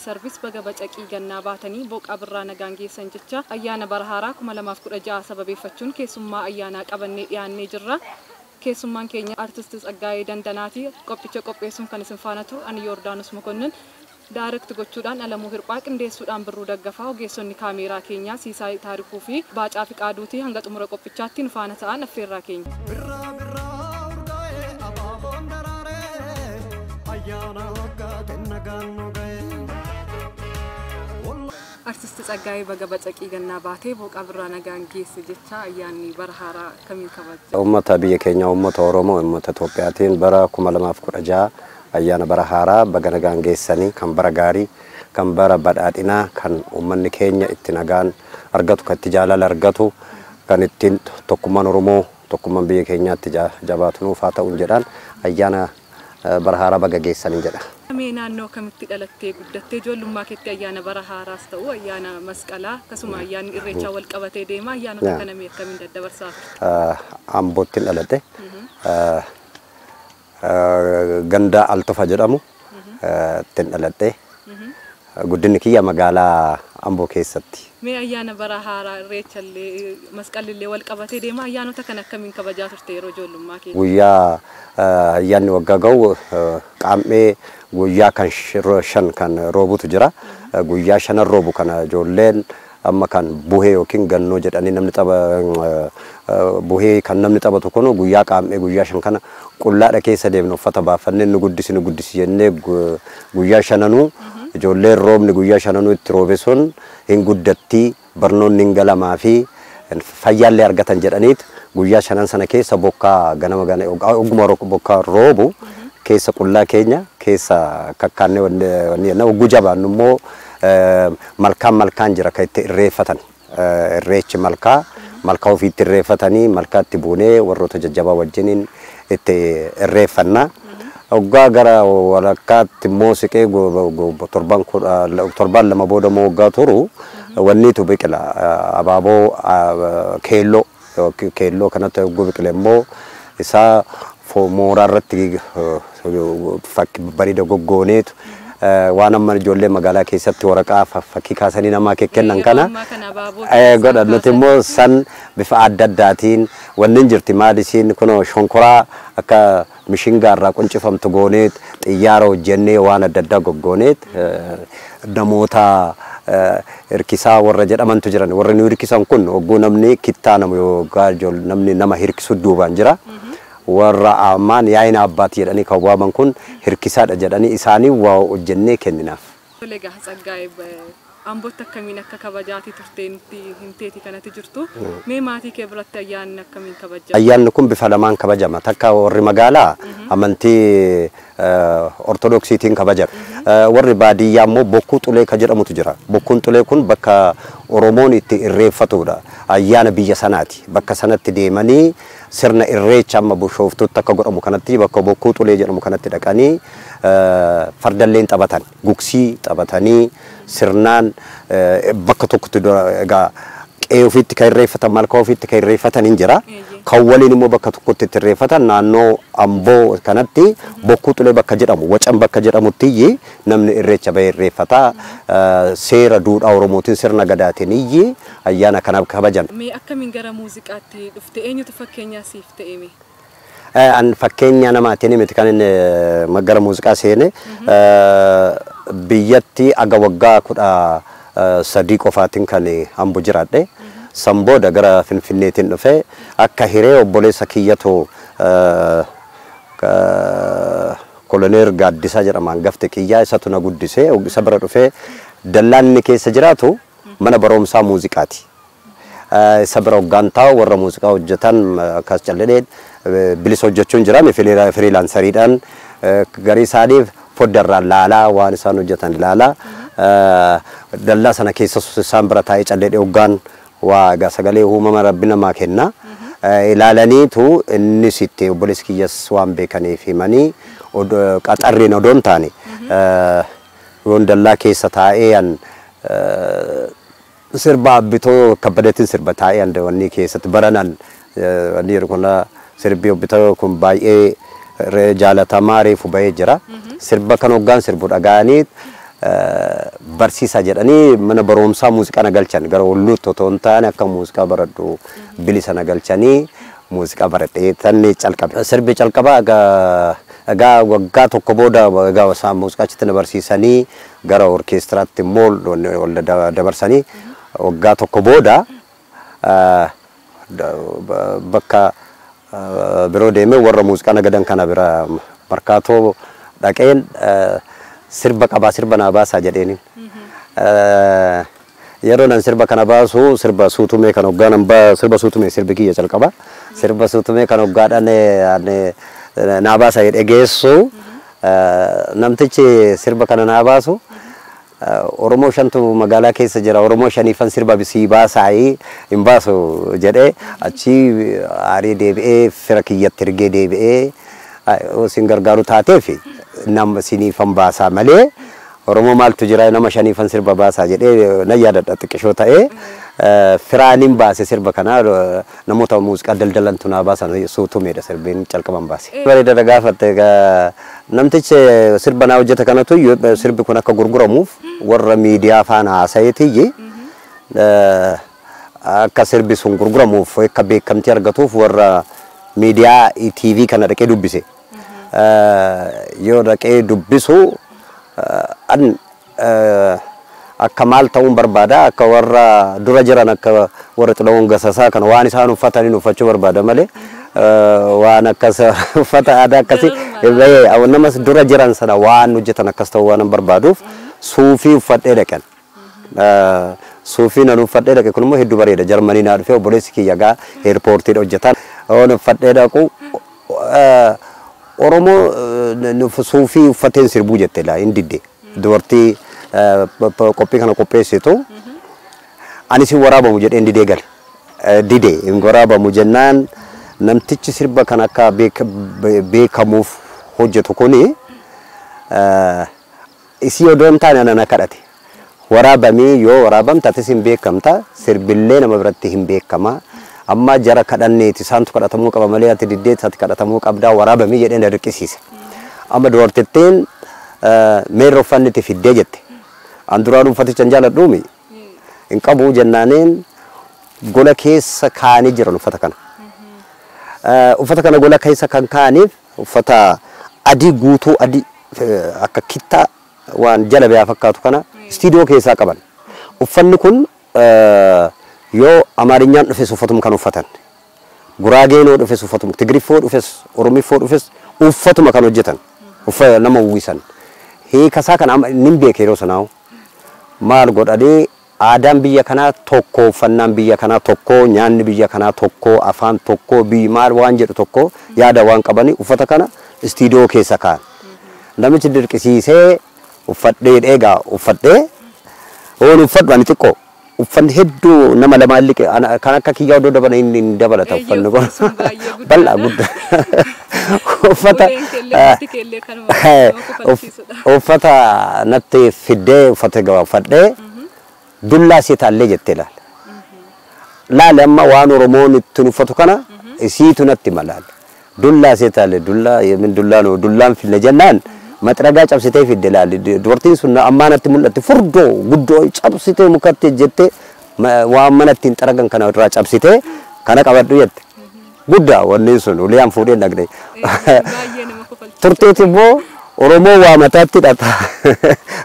Service baga bacaqii gannaa baatanii boqa birraa nagaan geessan jecha ayyaana bara haaraa 2016 sababeeffachuun keessummaa ayyaanaa qabannee dhiyaannee jirra. Keessummaan keenya artist Tsaggaayee Dandanaati. Qophicha qopheessuun kan isin faana turu ani Yordaanus Mokonnin. Direct gochuudhaan Alamuu Hirphaa qindeessuudhaan Birruu Daggafaa ogeessonni kaameeraa keenyaa Siisaay Taarikuu fi Baacaa Fiqaaduutii hanga xumura qophichaatti nu faana ta'an affeerraa keenya. Artist Tsaggaayee baga bacaqii gannaa baatee boqa birraa nagaan geesse jecha ayyaanni bara haaraa kamiin kabajja? Uummata biyya keenya uummata Oromoo uummata Itoophiyaatiin bara 2016 ayyaana bara haaraa baga nagaan geessanii kan bara gaarii kan bara badhaadhinaa kan uummanni keenya itti nagaan argatu kan itti jaalala argatu kan ittiin tokkummaan Oromoo tokkummaan biyya keenyaatti jabaatu nuuf haa ta'u jedhaan ayyaana bara haaraa baga geessanii jedha. Mee naannoo kamitti dhalattee guddattee ijoollummaa keetti ayyaana bara haaraas ta'u ayyaana masqalaa akkasuma ayyaanni irreechaa wal qabatee deema ayyaanota kana mee akkamiin daddabarsaa? Ambootti dhaladhe. Ganda Altofa jedhamu ittiin dhaladhe. Guddinni kiyya magaalaa Amboo keessatti. Mee ayyaana bara haaraa irreechallee masqalillee wal qabatee deema ayyaanota kana akkamiin kabajaa turte yeroo ijoollummaa keetti? Guyyaa ayyaanni waggaa ga'u qaamee guyyaa kan shan kan roobutu jira. Guyyaa shanan roobu kana ijoolleen amma kan buhee yookiin gannoo jedhanii namni buhee kan namni taphatu kun guyyaa qaamee guyyaa shan kana qullaadha keessa deemnu uffata baafannee nu guddisi jennee guyyaa shananuu ijoolleen roobni guyyaa shananuu itti roobe sun hin guddatti barnoonni hin galamaa fi fayyaallee argatan jedhaniit guyyaa shanan sana keessa bokkaa ganama oguma bokkaa roobu keessa qullaa keenya keessa kakkaannee wanni oguu jabaannu immoo malkaan jira kan itti irreeffatan irreechi malkaa ofiitti irreeffatanii malkaatti buunee warroota jajjabaa wajjiniin itti irreeffanna. Oggaa gara walakkaatti immoo siqee torban lama booda immoo waggaa turu wanniitu biqila abaaboo keelloo kanatti ogguu biqile immoo isaa mooraa irratti bareeda goggooneetu waan amma ijoollee magaalaa keessatti waraqaa fakkii kaasanii namaa kennan kana godhan nuti immoo san bifa adda addaatiin wanni jirti maalisiin kun shonkoraa akka mishingaa irraa quncifamtu gooneet xiyyaara hojjennee waan adda addaa goggooneet namoota hirkisaa warra jedhamantu jiran warri nu hirkisan kun ogguu namni kittaa namu yookaan namni nama hirkisu duubaan jira. Warra amaan yaa'ina abbaati jedhanii kan waaman kun hirkisaadha jedhanii isaanii waa hojjennee kenninaaf. Kollega Tsaggaayee Ambootti akkamiin akka kabajaati turtee himteeti kanatti jirtu mee maatii kee biratti ayyaanni akkamiin kabajama? Ayyaanni kun bifa lamaan kabajama. Takka warri magaalaa amantii ortodoksiitiin kabajama. Warri baadiyyaa immoo bokkuu xulee kan jedhamutu jira. Bokkuun xulee kun bakka Oromoon itti irreeffatudha. Ayyaana biyya sanaati. Bakka sanatti deemanii sirna irreecha amma bushooftutti akka godhamu kanatti bakka bokkuu xulee jedhamu kanatti dhaqanii fardalleen taphatan gugsii taphatanii sirnaan bakka tokkotti egaa qe'ee ofiitti kan irreeffatan malkaa ofiitti kan irreeffatan hin jira. Kan waliin immoo bakka tokkotti itti irreeffatan naannoo Amboo kanatti bokkuu xulee bakka jedhamu wacan bakka jedhamutti namni irreecha bahee irreeffata seera duudhaa Oromootiin sirna gadaatiin ayyaana kana kabajan. Mee akkamiin gara muuziqaatti dhufte eenyutu fakkeenyaa siif ta'e mee? An fakkeenya namaatiin miti kan inni gara muuziqaa seene biyyatti aga waggaa 13 qofaatiin kan Amboo jiraadhe. Sambooda gara Finfinneetiin dhufe akka hiree obboleessa kiyyatoo Koloneel Gaaddisaa jedhamaan gafte kiyyaa isatu na guddisee isa bira dhufe dallaan inni keessa jiraatu mana barumsaa muuziqaati. Isa bira hoggaan taa'u warra muuziqaa hojjetan akkas calledheen bilisa hojjechuun jiraame firiilaansariidhaan garii isaaniif foddarraan laalaa waan isaan hojjetan laalaa dallaa sana keessa isaan bira taa'ee calledhee hoggaan waa sagalee uumama rabbi namaa kenna ilaalaniitu inni sitti obboleessi kiyyas waan beekaniif himanii qaxarriin odoon taane yoon dallaa keessa taa'ee sirba abbitoo kabbadeetiin sirba taa'ee wanni keessatti baranan wanni kun sirbi abbitoo kun baay'ee jaalatamaa reefu bahee jira sirba kan hoggaan sirbu dhagaanii barsiisa jedhanii mana barumsaa muuziqaa nagalchan gara Walluutti otoo hin taane akka muuziqaa baradhu bilisa nagalchanii muuziqaa baradhee tanni calqabe. Sirbi calqabaa egaa waggaa tokko booda egaa isaan muuziqaachitti na barsiisanii gara orkeestiraatti immoo wal dabarsanii waggaa tokko booda bakka biroo deemee warra muuziqaa nagadan kana bira markaatoo dhaqeen sirba qabaa sirba naa baasaa jedheeniin. Yeroo nan sirba kana baasu sirba suutumee kan hoggaan sirba suutumee sirbi kiyya calqaba sirba suutumee kan hoggaadhaan naa baasaa jedhee geessu namtichi sirba kana naa baasu Oromoo shantu magaalaa keessa jira Oromoo shaniifan sirba bisii baasaayi hin baasu jedhee achi aarii deebi'ee fira kiyyatti ergee deebi'ee isin gargaaru taateefi nama siniifan baasaa malee Oromoo maaltu jira nama shaniifan sirba baasaa jedhee na yaadadha xiqqishoo ta'ee firaaniin baase sirba kana namoota muuziqaa daldalantu naa baasan suutumeedha sirbiin calqaban baase. Bareeda gaafatte namtichi sirba naa hojjete kanatu sirbi kun akka gurguramuuf warra miidiyaa faana haasa'eetiyyi akka sirbi sun gurguramuuf akka beekamtii argatuuf warra miidiyaa TV kana dhaqee dubbise. Yoo dhaqee dubbisu akka maal ta'uun barbaada akka warra dura jiran akka warra Xilahuun Gasasaa kana waan isaan uffatanii uffachuu barbaada malee waan akkas uffata aadaa akkasii namas dura jiran sana waan hojjetan akkas ta'uu waan barbaaduuf suufii uffadhee dhaqan. Suufii nan uffadhee dhaqe kun immoo hedduu bareeda Jarmanii naa dhufee obboleessi kiyya gaa eerpoortiidha hojjetan waan uffadhee dhaqu Oromoo suufii uffateen sirbuu jette laa hin didde dubartii qophii kana qopheessitu ani si waraabamu jedheen didee gale didee hin waraabamu jennaan namtichi sirba kan akka beekamuuf hojjetu kuni isii odoon taane ana kadhate waraabamii yoo waraabamtatis hin beekamta sirbillee nama biratti hin beekama amma jara kadhanneeti isaantu kadhatamuu qaba malee ati diddee isaatti kadhatamuu qabdaa waraabamii jedheen dirqisiise amma dubartittiin meerra uffanniti fiddee jette an duraan uffaticha jaaladhuumi hin qabu jennaaniin gola keessa kaanii jiran uffata kana gola keessa kan kaaniif uffata adii guutuu adii akka kittaa waan jala ba'aa fakkaatu kana istiidiyoo keessaa qaban uffanni kun yoo Amaarinyaan dhufes uffatum kan uffatan Guraageenoo dhufes uffatum Tigriffoo dhufes Oromiffoo dhufes uffatuma kan hojjetan uffata nama uwwisan hiikasaa kan nin beeke yeroo sanaawu maal godhanii aadaan biyya kanaa tokko uffannaan biyya kanaa tokko nyaanni biyya kanaa tokko afaan tokko maal waan jedhu tokko yaada waan qabanii uffata kana istiidiyoo keessa kaan namichi dirqisiisee uffadhee dheegaa uffadhee oon uffadhu ani xiqqoo uffanni hedduu nama lamaan liqe kan akka kiyyaa oddoo dabana inni dabalata uffanni kun bal'aa guddaa uffata natti fiddee uffata gaba uffadhee dullaa si taallee jettee laale amma waan Oromoon ittiin uffatu kana isiitu natti malaale dullaa si taalle dullaan fille jennaan maxragaa cabsitee fidde laale dubartiin sun ammaa natti mul'atti furdoo guddoo cabsitee mukatti jettee waan mana ittiin xaragan kana irraa cabsitee kana qabadhu jette guddaa wanni sun uliyaan fuudhee dhaqne turteeti immoo Oromoo waa mataatti hidhata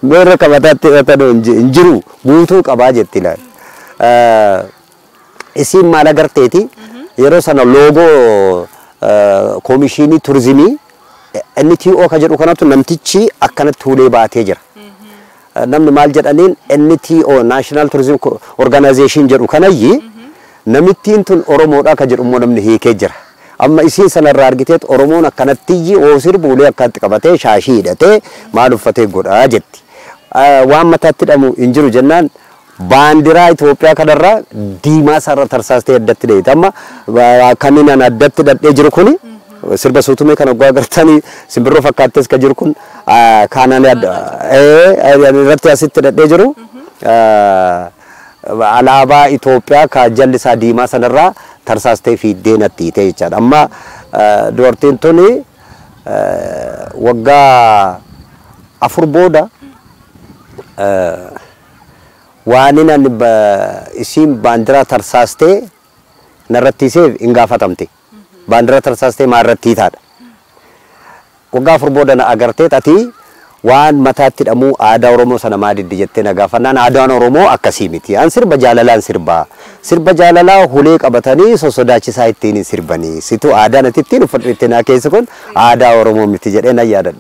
meerra ka mataatti hidhatan hin jiru guutuu qabaa jetti laal isiin maal agarteeti yeroo sana loogoo koomishinii turizimii NTO ka jedhu kanatu namtichi akkanatti huulee baatee jira namni maal jedhaniin NTO National Tourism Organization jedhu kanayyi namittiin tun Oromoodha ka jedhu immoo namni hiikee jira amma isiin sanarraa argiteet Oromoon akkanatti oo sirbuulee akkatti qabatee shaashii hidhatee maal uffatee godhaa jetti waan mataatti hidhamu hin jiru jennaan baandiraa Itoophiyaa kanarraa diimaa sarara tarsaastee addatti dheeyita amma kanneen an addatti dhadhee jiru kuni sirba suutumee kan oggaa agartanii simbirroo fakkaattees ka jiru kun kaanaan irratti asitti dhadhee jiru alaabaa Itoophiyaa ka jallisaa diimaa sanarraa tarsaastee fiiddee natti hiite jechaadha amma dubartiin tuni waggaa 4 booda واننا اسم باندرا ترساسته نرتيسه انغافتمتي باندرا ترساسته مارتي تاد وغافر بودنا اغرتي تاتي وان متات دمو ادا اورومو سنا مادي دجتنا غافنان ادا اورومو اكاسيميتي ان سربا جالالان سربا جالالا هولي قبتاني سوسوداچي سايتيني سربني سيتو ادا نتيتين فدتنا كيسكون ادا اورومو متي جدنا يادا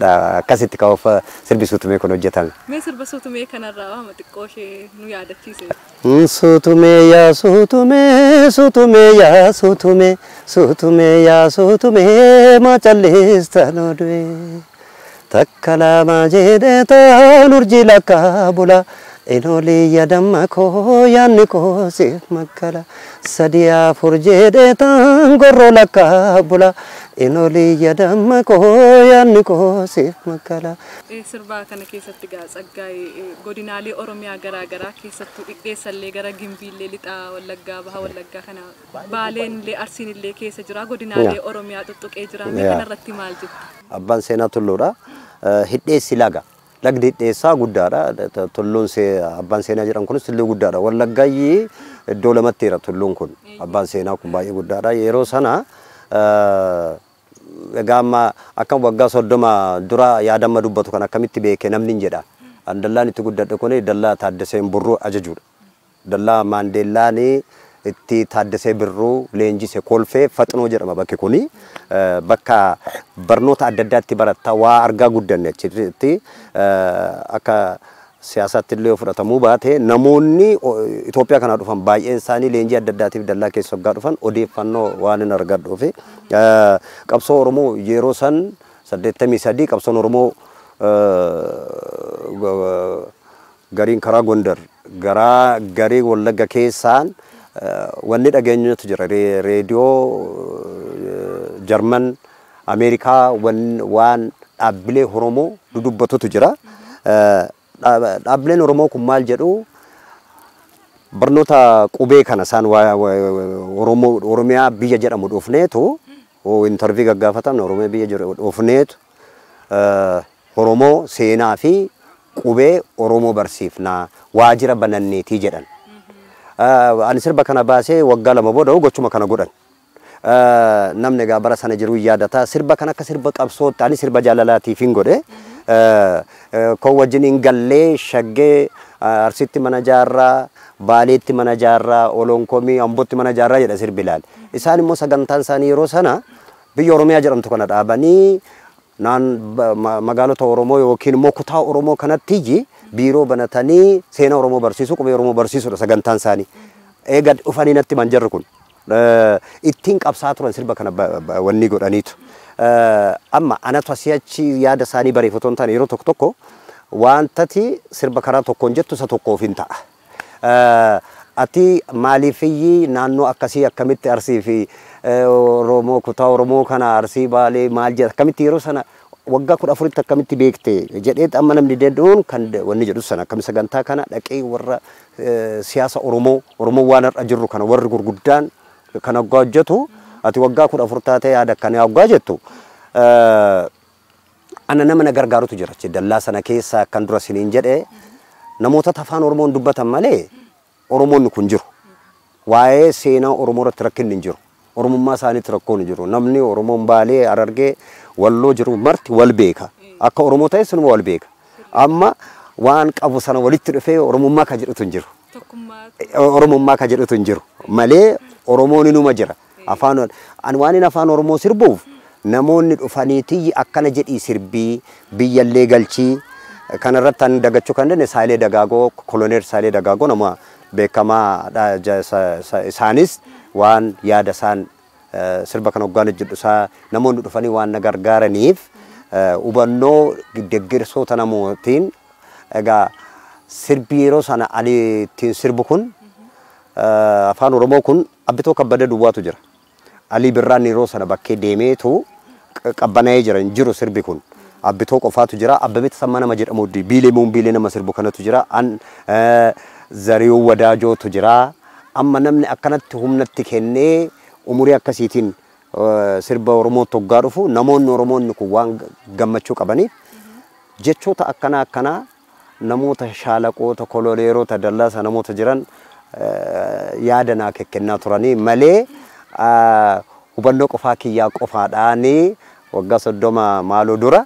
كاسيت كوف سربي سوتمي كونو جتان مي سربا سوتمي كنرا متقوشي نو يادچيسه سوتمي يا سوتمي سوتمي يا سوتمي سوتمي يا سوتمي ما چلستانو دوي تكلا ما جدتا نرجي لك بولا إنولي يدمكو يانكو سيف مكلا سديا فرجدتا غرو لك بولا إنولي يدمكو يانكو سيف مكلا سربا كان كيست غاز اغاي غودينالي اوروميا غرا غرا كيستو ديسالي غرا غيمبيلي ليتا ولغا بها ولغا كنا بالين لي ارسين لي كيس جرا غودينالي اوروميا تطقي جرا مي كان رتي مالجت ابان سينا تلورا هدي سلاغا لغدي ديسا غدارا تلون سي ابان سينا جران كون سلو غدارا ولغاي دولمتيرا تلون كون ابان سينا كون باي غدارا يرو سنا gama akam wagga soddoma dura yadama dubbatu kana kamitti beeke namni jedha andallani itti guddadhe kone dalla taaddese burru ajajuudha dalla mandellani itti taaddese birru leenjise kolfe fatno jedhama bakke kuni bakka barnoota adda addaatti baratta waa argaa guddanne achitti akka siyaasatti illee fudhatamuu baate namoonni Itoophiyaa kana dhufan baay'een isaanii leenjii adda addaatiif dallaa keessa waggaa dhufan odeeffannoo waan hin argadhuuf qabsoo Oromoo yeroo san 83 qabsoon Oromoo gariin karaa Gondar garii Wallagga keessaan wanni dhageenyatu jira reediyoo Jarman Ameerikaa waan dhaabbilee Oromoo dudubbatutu jira dhaabbileen Oromoo kun maal jedhu barnoota qubee kana isaan Oromiyaa biyya jedhamu dhufneetu intervii gaggaafatamne Oromiyaa biyya jedhamu dhufneetu Oromoo seenaa fi qubee Oromoo barsiifnaa waajjira bananneetii jedhan ani sirba kana baasee waggaa lama booda gochuma kana godhan namni egaa bara sana jiru yaadata sirba kana akka sirba qabsootti ani sirba jaalalaatiif hin godhe ko wajjiniin gallee shaggee arsitti mana jaarraa baaleetti mana jaarraa olonkomii ambotti mana jaarraa jedha sirbi ilaal isaan immoo sagantaan isaanii yeroo sana biyya Oromiyaa jedhamtu kana dhaabanii naan magaalota Oromoo yookiin immoo kutaa Oromoo kanatti biiroo banatanii seenaa Oromoo barsiisuu qubee Oromoo barsiisuudha sagantaan isaanii eega dhufanii natti manjarri kun ittiin qabsaa turan sirba kana wanni godhaniitu amma anatu asiachi yaada isaanii bareeffatoon ta'an yeroo tokko tokko wantati sirba karaa tokkoon jettu isa tokkoof hin ta'a ati maaliifiyyi naannoo akkasii akkamitti arsii fi Oromoo kutaa Oromoo kana arsii baalee maal jedha akkamitti yeroo sana waggaa 14tti akkamitti beekte jedhee amma namni dedduun kan wanni jedhu sana akkam sagantaa kana dhaqee warra siyaasa Oromoo waan irra jirru kana warri gurguddaan kana hojjetu ati waggaa 14 taatee yaada kana waggaa jettu ana nama gargaarutu jira dallaa sana keessa kan dura siniin jedhe namoota afaan Oromoon dubbatan malee Oromoonni kun jiru waa'ee seenaa Oromoo irratti rakkinni hin jiru Oromummaa isaaniitti rakkoon hin jiru namni Oromoon baalee Arargee walloo jiru marti wal beeka akka Oromoo ta'e sunuma wal beeka amma waan qabu sana walitti dhufee Oromummaa ka jedhutu hin jiru Oromummaa ka jedhutu hin jiru malee Oromoon inuma jira afaan an waan afaan Oromoo sirbuuf namoonni dhufaniitii akkana jedhii sirbii biyyallee galchii kana irratti an dagachuu kan dandeenye Saayilee Dagaagoo Koloneel Saayilee Dagaagoo nama beekamaa isaanis waan yaada isaan sirba kana hoggaan jedhu isaa namoonni dhufanii waan na gargaaraniif hubannoo deeggarsoota namootiin egaa sirbi yeroo sana ani ittiin sirbu kun afaan Oromoo kun Abbitoo Kabbadee duwwaatu jira Ali Birraan yeroo sana bakkee deemeetu qabbanee jira hin jiru sirbi kun Abbitoo qofaatu jira Abbabee Tasammaa nama jedhamu biilee nama sirbu kanatu jira an Zariyuu Wadaajootu jira amma namni akkanatti humnatti kennee umurii akkasiitiin sirba Oromoo toggaa dhufu namoonni Oromoonni kun waan gammachuu qabaniif jechoota akkana namoota shaalaqoota kololeerota dallaasa namoota jiran yaadanaa kennaa turanii malee hubannoo qofaa kiyyaa qofaadhaanii waggaa 30 maaloo dura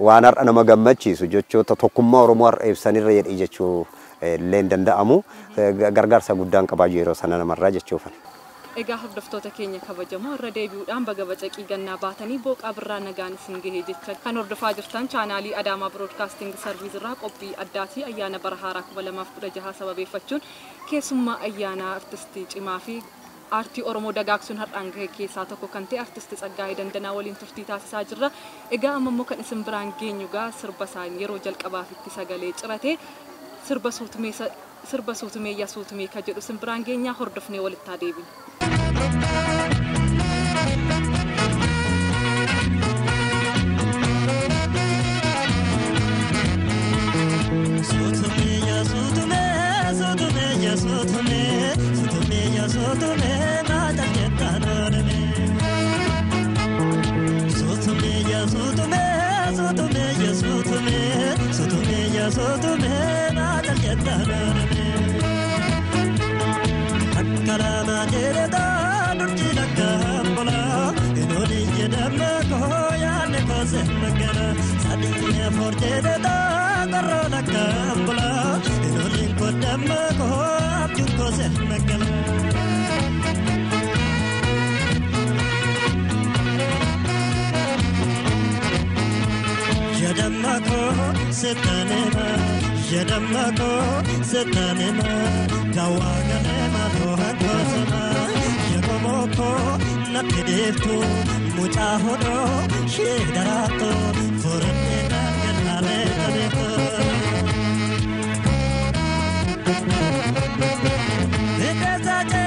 waan har'a nama gammachiisu jechoota tokkummaa Oromoo har'a ibsanirra jedhee jechuu illee danda'amu gargaarsa guddaan qabaayu yeroo sana namarraa jechuufan. Egaa hordoftoota keenya kabajamoo irra deebi'uudhaan baga bacaqii gannaa baatanii booqaa birraa nagaan isin gahee jecha kan hordofaa jirtan chaanaalii Adaamaa Broadcasting Service irraa qophii addaatii ayyaana bara haaraa 2016 sababeeffachuun keessummaa ayyaanaa artistii cimaa fi aartii Oromoo dagaagsuun har'aan gahee keessaa tokko kan ta'e artistii Tsaggaayee Dandanaa waliin turtii taasisaa jirra. Egaa amma immoo kan isin biraan geenyu gaa sirba isaan yeroo jalqabaaf itti sagalee cirate sirba suutumee yaa suutumee ka jedhu isin biraan geenyaa hordofnee walitti haa deebinu. Yadamako setanema dawaganema tohakosema yakomoko napideftu muchahodo shedarato forenena ganale tabeto Ekazaje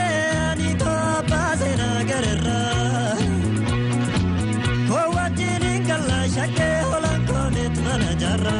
anito pasena garera Kowatini kala shake holanko netmana jarra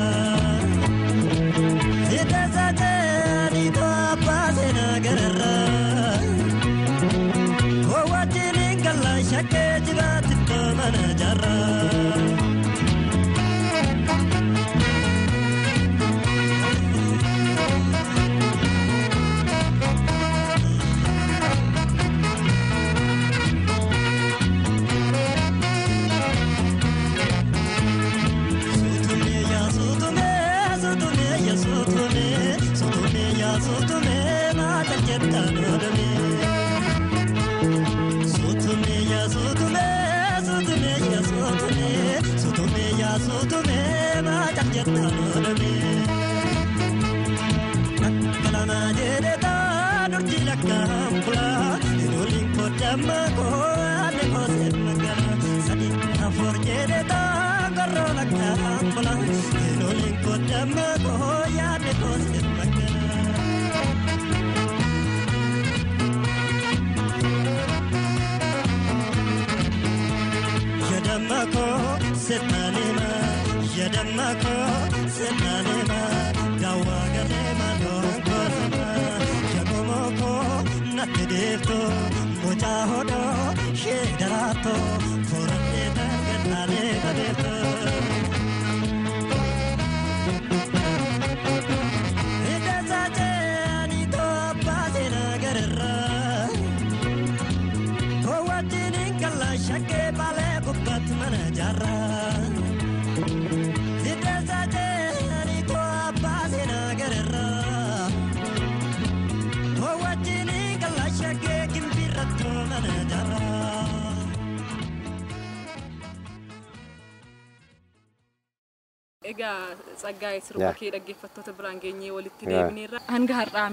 Egaa Tsaggaayee sirba kee dhaggeeffattoota biraan geenyee walitti deebineerra hanga har'aa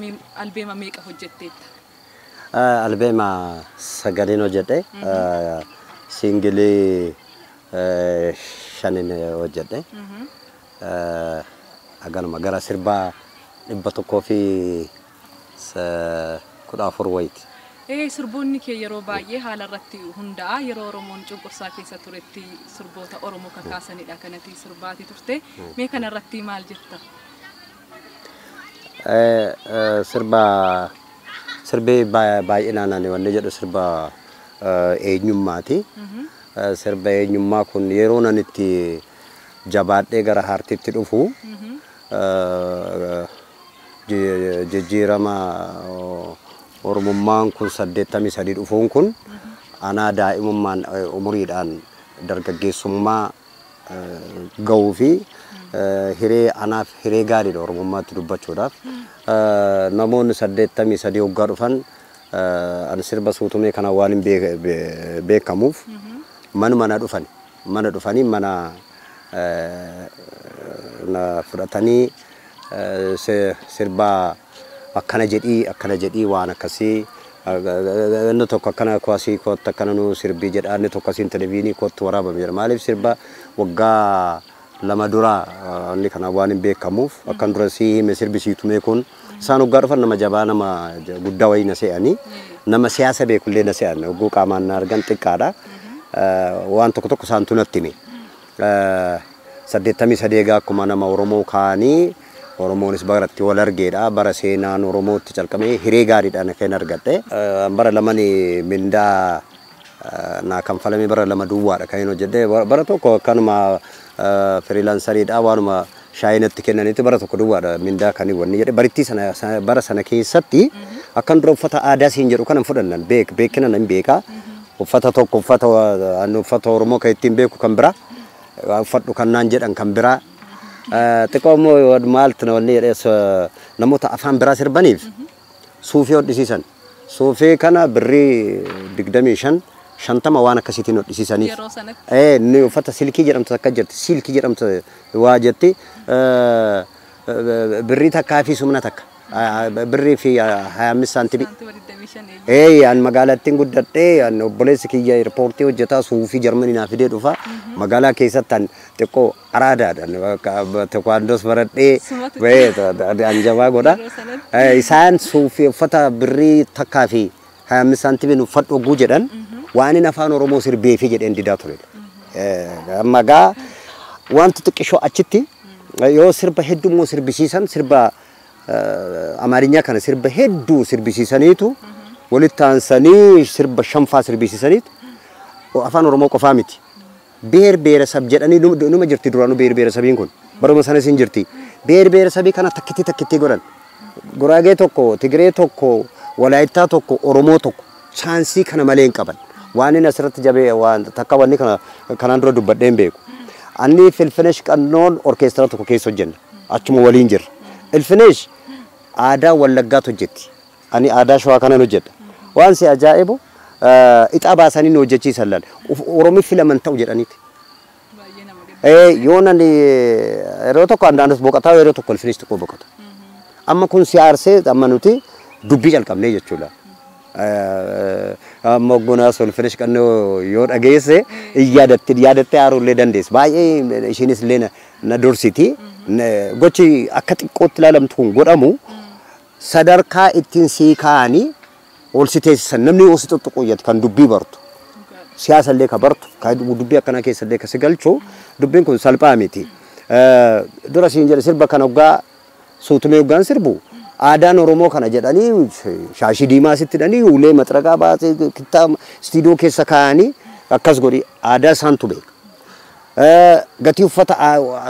albeema meeqa hojjetteetta? Albeema sagaleen hojjedhe singilii 5 hojjedhe aganuma gara sirbaa 114 wayiiti. Sirboonni kee yeroo baay'ee haala irratti hundaa'a yeroo Oromoon cunqursaa keessa turetti sirboota Oromoo kakaasanidha kanatti sirbaati turte mee kana irratti maal jetta? Sirbi baay'inaan ani wanni jedhu sirba eenyummaati. Sirba eenyummaa kun yeroo nan itti jabaadhee gara haartiitti dhufu jijjiirama oromummaan kun 83 dhufuun kun anaa daa'imummaan umuriidhaan dargaggeessummaa ga'uu fi hiree anaaf hiree gaariidha oromummaatti dubbachuudhaaf namoonni 83 waggaa dhufan ani sirba suutumee kana waan hin beekamuuf mana dhufanii mana na fudhatanii sirba akkana jedhii waan akkasii inni tokko akkana kwasii kootti akkana nu sirbii jedha inni tokko asiin televiinii kootti waraabame jedha maaliif sirba waggaa lama dura inni kana waan hin beekamuuf akkan dura si hime sirbi siitumee kun isaan waggaa dhufan nama jabaa nama guddaa wayii na se'anii nama siyaasa beekullee na se'an ogguu qaamaan na argan xiqqaadha waan tokko isaantu natti hime 83 akkuma nama Oromoo kaanii Oromoonis baratti wal argeedha bara seenaan Oromootti calqabee hiree gaariidhaan kan argadhe bara lamani mindaa naa kan falame bara lama duwwaadha kan hojjedhe bara tokko akkanuma freelanceriidha waanuma shaayinatti kennanitti bara tokko duwwaadha mindaa kan wanni jedhe baritti sana bara sana keessatti akkan dura uffata aadaa siin jedhu kanan fudhannan beekina nan beeka uffata tokko uffata Oromoo kan ittiin beeku kan bira uffadhu kan naan jedhan kan bira xiqqoomoo maaltu wanni namoota afaan biraa sirbaniif suufii hodhisiisan suufii kana birrii 25 waan akkasiitiin hodhisiisaniif ni uffata silkii jedhamtu akka jirti silkii jedhamtu waa jetti birrii takkaa fi sumna takka birrii fi 25 saantibii an magaalattiin guddadhee an obboleessi kiyya airpoortii hojjetaa suufii jarmanii naa fidee dhufa magaalaa keessatti an xiqqoo araadaadhaan tekwaandoos baradhee an jabaa godha isaan suufii uffata birrii takkaa fi 25 saantibiin uffadhu oguu jedhan waan inni afaan Oromoo sirbee fi jedheen didaa turedha magaa wanti xiqqishoo achitti yoo sirba heddummoo sirbisiisan sirba Amarinya kana sirba hedduu sirbisiisaniitu walitti aansanii sirba shanfaa sirbisiisaniitu afaan Oromoo qofaa miti beer beeresab jedhanii numa jirti duraanuu beer beeresabiin kun baruma sana siin jirti beer beeresabii kana takkitti godhan Guraagee tokko Tigree tokko Walaayittaa tokko Oromoo tokko chaansii kana malee hin qaban waan inni asirratti jabee waan takka wanni kanaan dura dubbadheen beeku anni Filfinesh qannoon orkeestara tokko keessa hojjenna achuma waliin jirra Filfinesh aadaa Wallaggaatu hojjetti ani aadaa Shawaa kanan hojjedha waan si ajaa'ibu ixaa baasanii nu hojjechiisan laal Oromoo filaman ta'u jedhaniiti yoon ani yeroo tokko andaanis boqotaa yeroo tokko Filfinesh tokko boqota amma kun si aarsee amma nuti dubbii calqabnee jechuudha amma guna Filfinesh qannoo yoo dhageesse yaadattee haarullee dandeessa baay'ee ishiinis illee na dursiti gochi akka xiqqootti ilaalamtu kun godhamu sadarkaa ittiin sii kaanii ol si teessisan namni ol si tuttuquyyatu kan dubbii bartu siyaasa illee ka bartu kan dubbii akkanaa keessa illee ka si galchu dubbiin kun salphaa miti dura siin jedhe sirba kan hoggaa suutumee hoggaan sirbu aadaan Oromoo kana jedhanii shaashii diimaa sitti hidhanii ulee maxraqaa baasee kitaaba istiidiyoo keessa kaa'anii akkas godhi aadaa isaantu beeka gatii uffata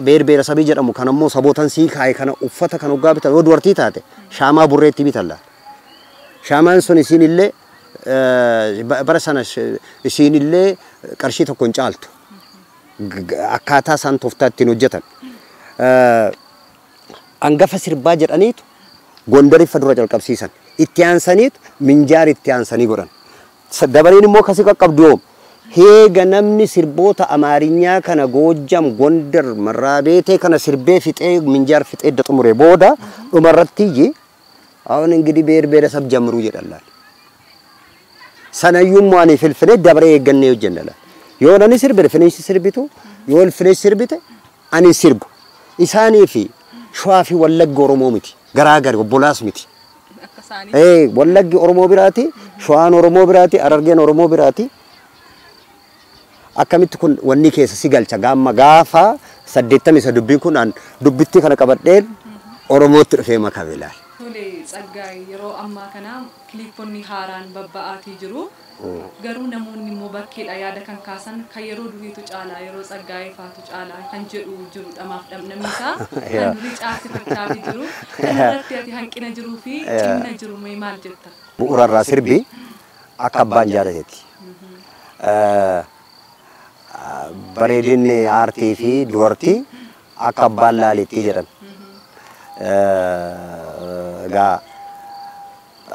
beer beeresabii jedhamu kan ammoo sabootan sii kaa'e kana uffata kan hoggaa bitan yoo dubartii taate shaamaa burreetti bitan laal shaamaan sun isiin illee bara sana isiin illee qarshii tokko hin caaltu akkaataa isaan tooftaa ittiin hojjetan hangafa sirbaa jedhaniitu Gondari fadura jalqabsiisan itti aansaniitu minjaar itti aansanii godhan dabaleen immoo kasi qaqqabdu heega namni sirboota Amaarinyaa kana Goojjam Gondar Marraabeetee kana sirbee fixee minjaar fixee xumure booda dhumarratti አሁን እንግዲህ ብሔር ብሔረሰብ ጀምሩ ይላል ሰነዩም ማን ፍልፍሌ ደብረ የገነ ይጀነላ የሆነኒ ስርብ ፍኔሽ ስርቢቱ የወል ፍኔሽ ስርቢተ አኒ ስርቡ ኢሳኒ ፊ ሸዋፊ ወለግ ኦሮሞ ሚቲ ገራገር ቦላስ ሚቲ ወለግ ኦሮሞ ቢራቲ ሸዋን ኦሮሞ ቢራቲ አረርጌን ኦሮሞ ቢራቲ akkamitti kun wanni keessa si galcha gaamma gaafa 80 isa dubbiin kun an dubbitti kana qabadheen oromootti dhufee makabeelaa Tole Tsaggaay yeroo ammaa kana kiliiponni haaraan babba'aatii jiru. Garuu namoonni immoo bakkeedha yaada kan kaasan kan yeroo duriitu caalaa yeroo Tsaggaayee faatu caalaa kan jedhu jiru dhamaaf dhabnamni isaa kan durii caasifachaa jiru. Kanarratti ati hanqina jiruu fi cimina jiru maal jetta? Bu'uurarraa sirbi akka abbaan jaalateeti. Bareedinni aartii fi dubartii akka abbaan laaleetti jedhan. Egaa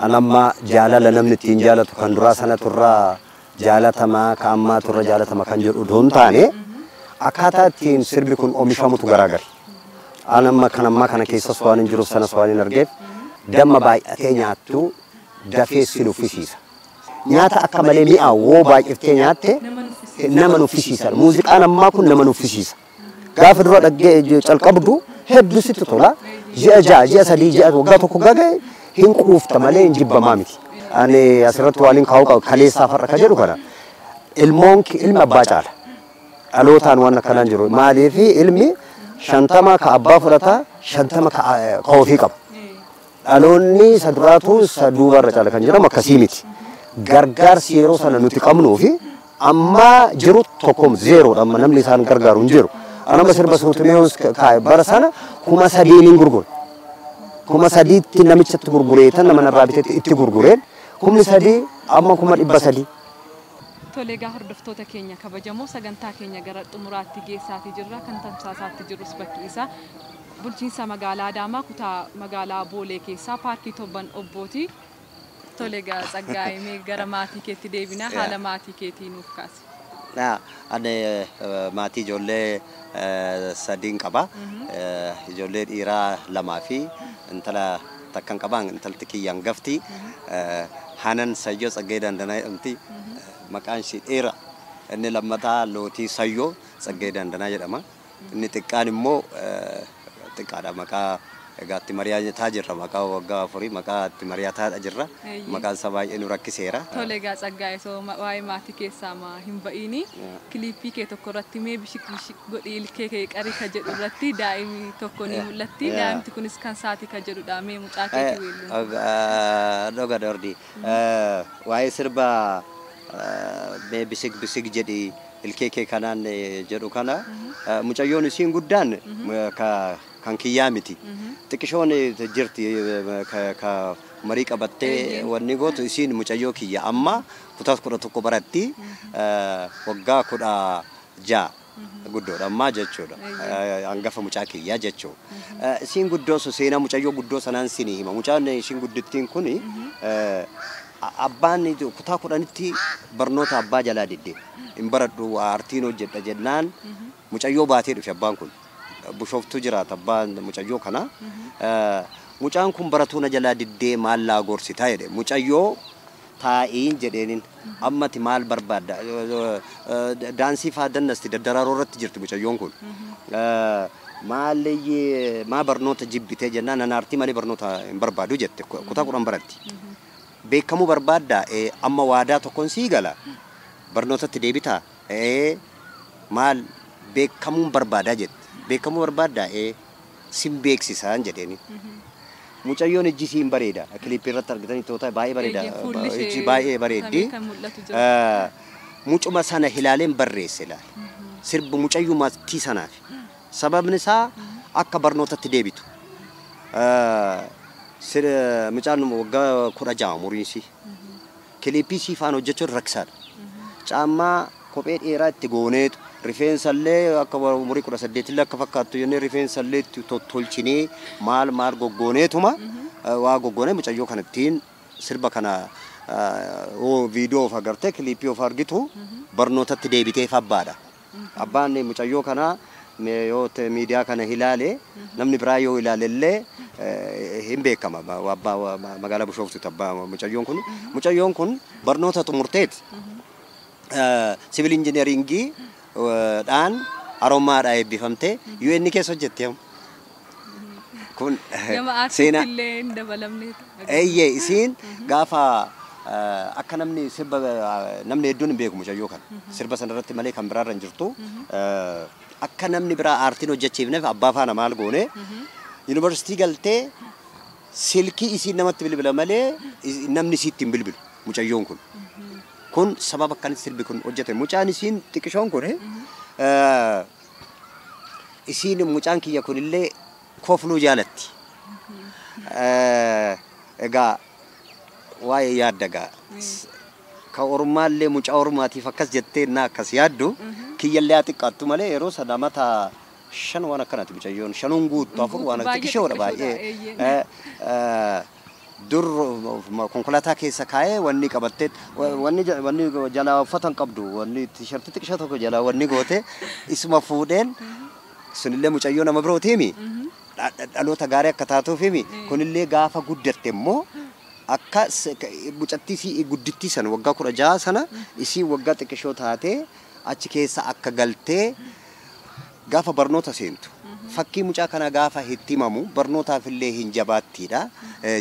anamma jaalala namni ittiin jaalatu kan duraa sana turraa jaalatamaa kan ammaa turra jaalatama kan jedhu doon taane akkaataa ittiin sirbi kun oomishamutu garaagari. Anamma kan ammaa kana keessas waan hin jiru sanas waan hin argeef damma baay'atee nyaattu dafee si nuffisiisa. Nyaata akka malee mi'aawoo baay'iftee nyaatte nama nuffisiisa. Muuziqaan ammaa kun nama nuffisiisa. Gaafa dura dhaggee calqabdu hedduu sitti tola. Ji'a ja'a, ji'a sadii, ji'a waggaa tokko gagee hin quufta malee hin jibbamaa miti. Ani asirratti waan hin kaa'u qabu kaleessaa farra ka jedhu kana ilmi abbaa caala. Dhalootaan waan akkanaan jiru. Maaliif ilmi 50 ka abbaa fudhata 50 ka ofii qaba. Dhaloonni isa duraatu isa duubarra caala kan jedhamu akkasii miti. Gargaarsi yeroo sana nuti qabnuu fi amma jiru tokkom zeeroodha. Amma namni isaan gargaaru hin jiru. Anama sirba suutumee bara sana 3,000 gurgure. 3,000 namichatti gurgureetan nama narraa biteetti itti gurgureen 3,000 amma 300. Tole egaa hordoftoota keenya kabajamoo sagantaa keenya gara xumuraatti geessaatii jirra kan tamsaasaatti jirus bakki isaa bulchiinsa magaalaa Adaamaa kutaa magaalaa Boolee keessaa paarkii Tobban Obbooti. Tole egaa Tsaggaayee gara maatii keetti deebinaa haala maatii keetii nuuf kaasi. Ani maatii ijoollee sadiin qaba. Ijoollee dhiiraa 2 fi intala takkan qaba. Intalti kiyya hangafti. Hanan Sayyoo Tsaggaayee Dandanaa jedhamti. Maqaan ishee dheera. Inni lammataa Lootii Sayyoo Tsaggaayee Dandanaa jedhama. Inni xiqqaan immoo xiqqaadha. Maqaa egaatti mari'ataa jirra. Maqaa waggaa 4 maqaa itti mari'ataa jirra. Maqaan isaa baay'ee nu rakkiseera. Tole egaa Tsaggaayee soo waa'ee maatii keessaa hin ba'iini. Kiliippii kee tokko irratti mee bishik godhii ilkee kee qarii ka jedhu irratti daa'imni tokko ni mul'atti. Daa'imti kunis kan saati ka jedhudha. Mee mucaa keetii weellu. Dhoga Dordi. Waa'ee sirba mee bisik jedhi ilkee kee kanaan jedhu kana mucayyoon isiin guddaan kan kiyyaa miti. Xiqqishoon jirti ka marii qabattee wanni gootu isiin mucayyoo kiyya amma kutaa 11 baratti waggaa 16 guddoodha ammaa jechuudha. Hangafa mucaa kiyyaa jechuudha. Isiin guddoo seenaa mucayyoo guddoo sanaan sinii hima. Mucaan isiin guddittiin kuni abbaan kutaa 10tti barnoota abbaa jalaa didde. Hin baradhu aartiin hojjedha jennaan mucayyoo baatee dhufe abbaan kun. Bushooftuu jiraata abbaan mucayyoo kana. Mucaan kun baratuu na jalaa diddee maal laa gorsitaa jedhe. Mucayyoo taa'iin jedheenin ammati maal barbaadda. Daansii faadannasti daddaraaroo irratti jirti mucayyoon kun. Maa barnoota jibbitee jennaan nan aartii malee barnoota hin barbaadu jette. Kutaa 10 baratti. Beekamuu barbaadda amma waadaa tokkoon sii gala. Barnootatti deebitaa. Maal beekamuun barbaadaa jette. Beekamuu barbaadda sin beeksisaan jedheeni. Mucayyoon ijji siin bareeda. Kiliippii irratti argitanii toota baay'ee bareeda. Ijji baay'ee bareeddi. Mucuma sana ilaaleen barreesse ilaale. Sirba mucayyuu maatii sanaaf. Sababni isaa akka barnootatti deebitu. Mucaan waggaa 16 umuriinsi. Kiliippii siifaan hojjechuun rakkisaadha. Caammaa kophee dheeraa itti gooneetu. Rifeensallee akka umurii 18 illee akka fakkaattu jennee rifeensallee itti tottolchinee maal goggooneetuma waa goggoonee mucayyoo kanattiin sirba kana viidiyoo of agartee kiliippii of argitu barnootatti deebiteef abbaadha. Abbaan mucayyoo kana yoo miidiyaa kana ilaale namni biraa yoo ilaalellee hin beekama. Abbaa magaalaa Bushooftuutti abbaa mucayyoon kun barnoota xumurteeti. Civil engineeringii dhaan harommaadhaa eebbifamtee UN keessa hojjettee kun seenaa illee dabalamne isiin gaafa akka namni sirba namni hedduun hin beeku mucayyoo kana sirba sanarratti malee kan biraarra hin jirtu akka namni biraa aartiin hojjechiifneef abbaa faana maal goone yuunivarsiitii galtee silkii isii namatti bilbila malee namni isiitti hin bilbilu mucayyoon kun sababa akkanatti silbi kun hojjete mucaan isiin xiqqishoon kun isiin mucaan kiyya kunillee kofluu jaalatti egaa waa'ee yaaddagaa ka ormaallee mucaa ormaatiif akkas jettee naa akkas yaaddu kiyyallee xiqqaattu malee yeroo sana mata shan waan akkanatti mucayyoon shanuun guuttu afur waan xiqqishoodha baay'ee dur konkolaataa keessa kaa'ee wanni qabattee wanni jalaa uffatan qabdu wanni tiishartii xiqqishaa tokko jalaa wanni goote isuma fuudheen sunillee mucayyoo nama birootiimi dhaloota gaarii akka taatuufimi kunillee gaafa guddatte immoo akka mucattii guddittii sana waggaa 16 sana isii waggaa xiqqishoo taatee achi keessa akka galtee gaafa barnoota seentu fakkii mucaa kana gaafa itti himamu barnootaaf illee hin jabaattiidha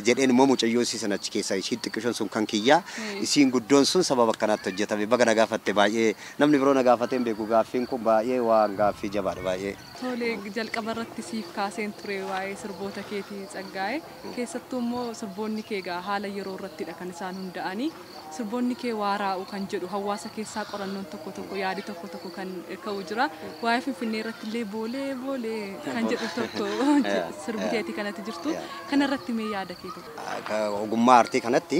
jedheen immoo mucayyoo isii sana achi keessa ishii xiqqishoon sun kan kiyyaa isiin guddoon sun sababa akkanaatti hojjetame baga na gaafatte baay'ee namni biroo na gaafatee beeku gaaffiin kun baay'ee waan gaaffii jabaadha baay'ee. Tole jalqaba irratti siif kaaseen ture waa'ee sirboota keetii Tsaggaayee keessattuu immoo sirboonni kee egaa haala yeroo irrattidha kan isaan hunda'anii sirboonni kee waaraa'u kan jedhu hawaasa keessaa qorannoon tokko tokko yaadi tokko tokko kan ka'u jira waa'ee Finfinnee irratti illee boolee kan jedhu tokko sirbi keetii kanatti jirtu kana irratti mee yaada kee tokko. Ogummaa aartii kanatti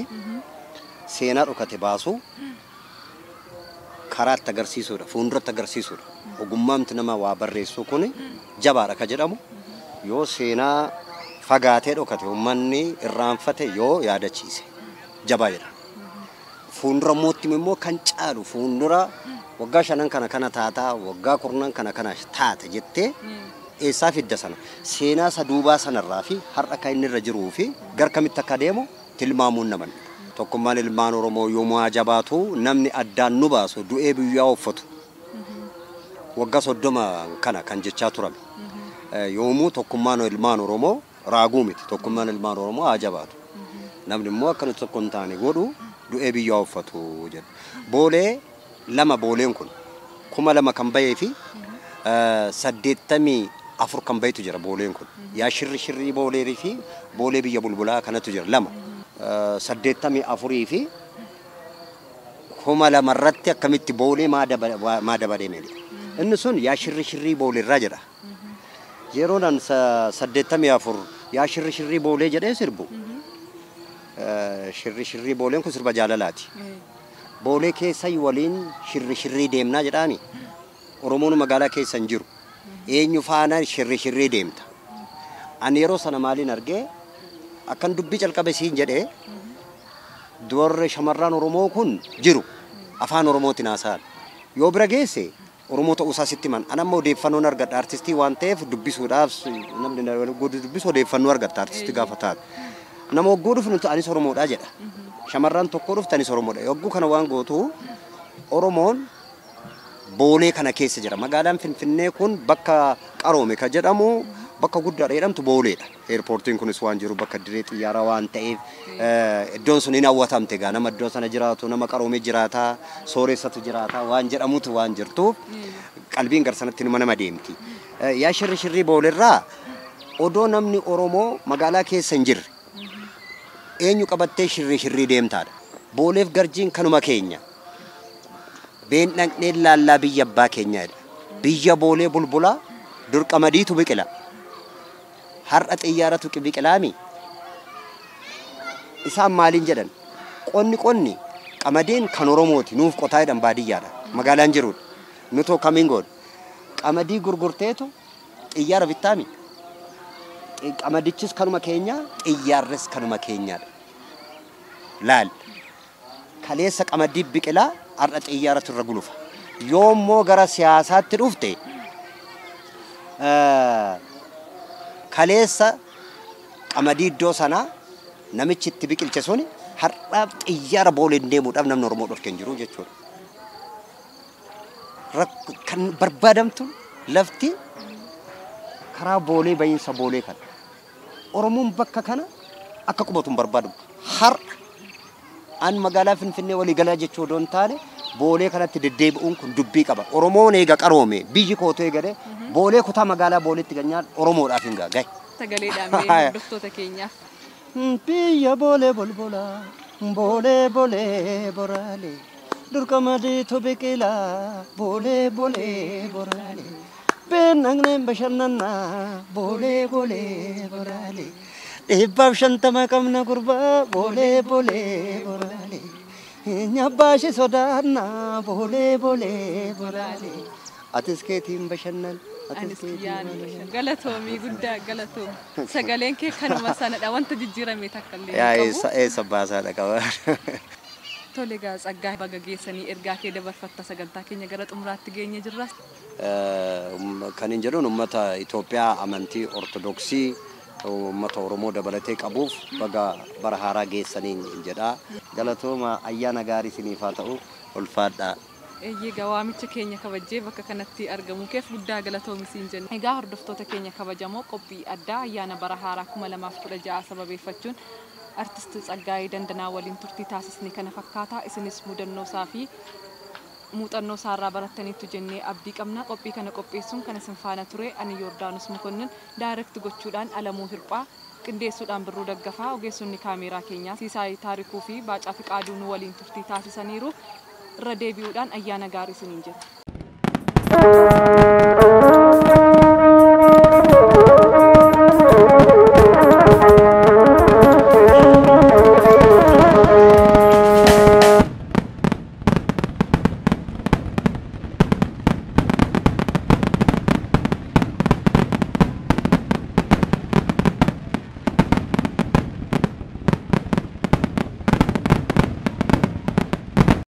seenaa dhokate baasuu karaatti agarsiisuudha fuulduratti agarsiisuudha ogummaamti nama waa barreessuu kun jabaadha ka jedhamu yoo seenaa fagaatee dhokate uummanni irraanfate yoo yaadachiise jabaa jedha. Fuuldura mootti immoo kan caalu fuuldura waggaa 5 kana taataa waggaa 10 kana taata jettee eessaa fidda sana seenaa saduubaa sanarraa fi har'a kan inni irra jiruu fi gar kamitti akka deemu tilmaamuun naman tokkummaan ilmaan Oromoo yoomuu jabaatu namni addaan nu baasu du'ee biyyaa uffatu waggaa 30 kana kan jechaa turame yoomuu tokkummaan ilmaan Oromoo raaguu miti tokkummaan ilmaan Oromoo jabaatu namni immoo akka nuti tokko hin taane godhu du'ee biyyaa uffatu jedhu boolee lama booleen kun 2000 kan bahee fi 84 kan bahetu jira booleen kun yaa shirri boolee fi boolee biyya bulbulaa kanatu jira lama 84 fi 2000 irratti akkamitti boolee maa dabalee meeli inni sun yaa shirri boolee irraa jedha yeroo nan 84 yaa shirri boolee jedhee sirbu shirri booleen kun sirba jaalalaati boolee keessa waliin shirri deemnaa jedhaani Oromoon magaalaa keessa hin jiru eenyu faana shirri deemta ani yeroo sana maaliin argee akkan dubbii calqabe siin jedhee doorre shamarran Oromoo kun jiru afaan Oromootiin haasa'an yoo bira geesse Oromoo ta'uu isaa sitti man anamma odeeffannoon argadha artistii waan ta'eef dubbisuudhaaf namni dubbisu odeeffannoo argadha artistii gaafa taate nama ogguu dhufu nuti anis Oromoodha jedha shamarran tokko dhufte anis Oromoodha ogguu kana waan gootu Oromoon boolee kana keessa jira magaalaan Finfinnee kun bakka qaroome ka jedhamu bakka guddaa jedhamtu booleedha airportiin kunis waan jiru bakka diree xiyyaaraa waan ta'eef iddoon sun hin hawwatamte gaa nama iddoo sana jiraatu nama qaroome jiraata sooressatu jiraata waan jedhamutu waan jirtuuf qalbiin garsanatti nama deemti yaa shirri booleerraa odoo namni Oromoo magaalaa keessa hin jirre eenyu qabattee shirri deemtaadha booleef garjiin kanuma keenya been dhaqnee laallaa biyya abbaa keenyaadha biyya boolee bulbulaa dur qamadiitu biqila har'a xiyyaaratu biqilaami isaan maaliin jedhan qonni qamadeen kan Oromooti nuuf qotaa jedhan baadiyyaadha magaalaan jiruudha nutoo kamiin goon qamadii gurgurteetu xiyyaara bittaami qamadichis kanuma keenya xiyyaarres kanuma keenyaadha laal kaleessa qamadii biqilaa har'a xiyyaaratu irra gulufa yoommoo gara siyaasaatti dhufte kaleessa qamadii iddoo sanaa namichi itti biqilche suni har'a xiyyaara booleen deemuudhaaf namni Oromoo dhorkeen jiru jechuudha. Kan barbaadamtu lafti karaa boolee bayiinsa boolee kana Oromoon bakka kana akka qubatu barbaadu har'a an magaalaa Finfinnee walii galaa jechuu odoon taane boolee kanatti deddeebi'uun kun dubbii qaba Oromoon eega qaroome biyyi kootoo eegale boolee kutaa magaalaa booleetti ganyaan Oromoodhaaf hin gaagaye. Sagaleedhaan hordoftoota keenyaaf. biyya boolee bolbolaa boolee boolee boraalee durqamadii tobiqilaa boolee boolee boraalee beennagneen bashannannaa boolee boolee boraalee dhibbaaf shantama qabna gurbaa boolee boolee boraalee nyabbaashi sodaannaa boolee boolee boraalee atis keetiin bashannan Anis kiyyaan galatoomii guddaa galatoom sagaleen kee kanuma sanadha wanta jijjiirame takkallee yaa eessa baasaadha qaba. Tole gaa Tsaggaayee baga geessanii ergaa kee dabarfatta sagantaa keenya gara xumuraatti geenye jirra. Kan hin jedhuun uummata Itoophiyaa amantii Ortodoksii uummata Oromoo dabalatee qabuuf baga bara haaraa geessaniin jedha. Galatooma ayyaana gaarii isiniif haa ta'u ulfaadhaa. Egaa waamicha keenya kabajjee bakka kanatti argamu keef guddaa galatoomi siin jenna. Egaa hordoftoota keenya kabajamoo qophii addaa ayyaana bara haaraa 2016 sababeeffachuun artist Tsaggaayee Dandanaa waliin turtii taasisni kana fakkaataa isinis mudannoo isaa fi muuxannoo isaarraa barattaniitu jennee abdii qabna. Qophii kana qopheessuun kan isin faana ture ani Yordaanus Mukonnin daayirekti gochuudhaan Alamuu Hirphaa qindeessuudhaan Birruu Daggafaa ogeessonni kaameeraa keenyaa Siisaay Taarikuu fi Baacaa Fiqaaduun waliin turtii taasisaniiru. irra deebi'uudhaan ayyaana gaarii isiniin jedha.